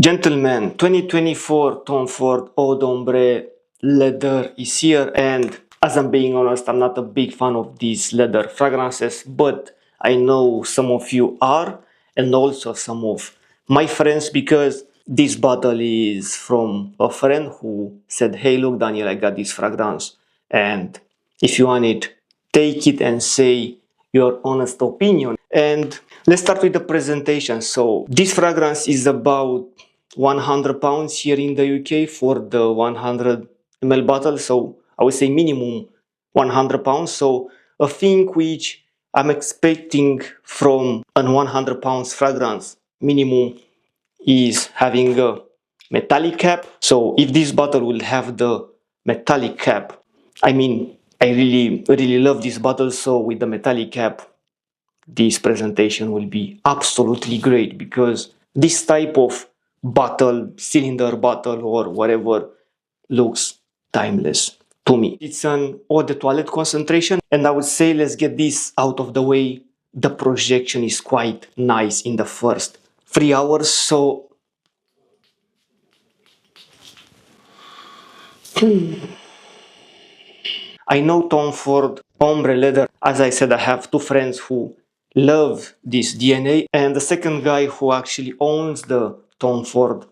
Gentlemen, 2024 Tom Ford Eau d'Ombre leather is here, and as I'm being honest, I'm not a big fan of these leather fragrances, but I know some of you are, and also some of my friends, because this bottle is from a friend who said, "Hey, look, Daniel, I got this fragrance, and if you want it, take it and say your honest opinion." And let's start with the presentation. So this fragrance is about £100 here in the UK for the 100 ml bottle. So I would say minimum £100. So a thing which I'm expecting from an £100 fragrance minimum is having a metallic cap. So if this bottle will have the metallic cap, I mean, I really love this bottle. So with the metallic cap, this presentation will be absolutely great, because this type of bottle, cylinder bottle or whatever, looks timeless to me. It's an eau de toilette concentration, and I would say let's get this out of the way. The projection is quite nice in the first 3 hours, so I know Tom Ford Ombre Leather. As I said, I have two friends who love this DNA, and the second guy who actually owns the Tom Ford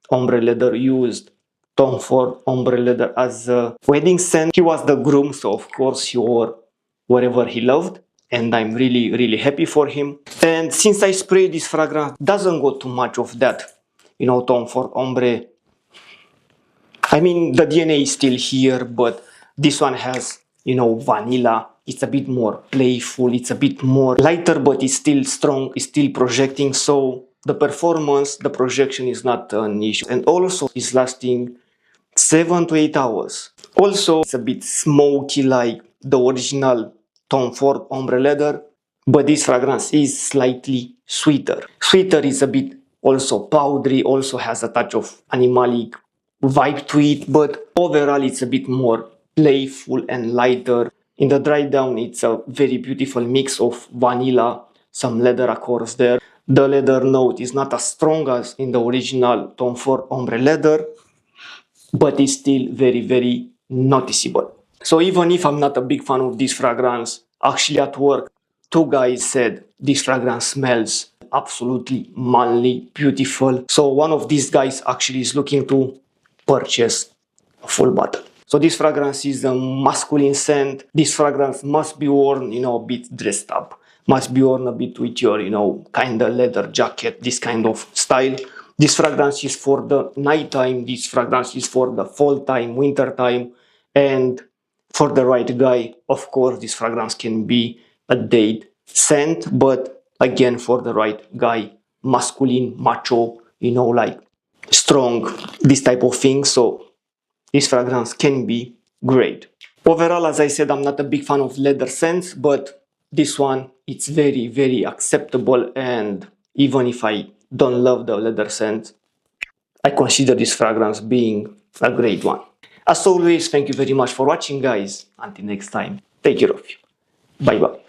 Ombre Leather used Tom Ford Ombre Leather as a wedding scent. He was the groom, so of course he wore whatever he loved, and I'm really happy for him. And since I sprayed this fragrance, doesn't go too much of that, you know, Tom Ford Ombre. I mean, the DNA is still here, but this one has, you know, vanilla. It's a bit more playful, it's a bit more lighter, but it's still strong, it's still projecting. So the performance, the projection is not an issue. And also it's lasting 7 to 8 hours. Also, it's a bit smoky like the original Tom Ford Ombre Leather, but this fragrance is slightly sweeter. Sweeter is a bit also powdery, also has a touch of animalic vibe to it, but overall it's a bit more playful and lighter. In the dry down, it's a very beautiful mix of vanilla, some leather accords there. The leather note is not as strong as in the original Tom Ford Ombre Leather, but it's still very noticeable. So even if I'm not a big fan of this fragrance, actually at work, two guys said this fragrance smells absolutely manly, beautiful. So one of these guys actually is looking to purchase a full bottle. So this fragrance is a masculine scent. This fragrance must be worn, you know, a bit dressed up. Must be worn a bit with your, you know, kind of leather jacket, this kind of style. This fragrance is for the nighttime. This fragrance is for the fall time, winter time. And for the right guy, of course, this fragrance can be a date scent. But again, for the right guy, masculine, macho, you know, like strong, this type of thing. So this fragrance can be great. Overall, as I said, I'm not a big fan of leather scents, but this one, it's very acceptable. And even if I don't love the leather scent, I consider this fragrance being a great one. As always, thank you very much for watching, guys. Until next time, take care of you. Bye bye.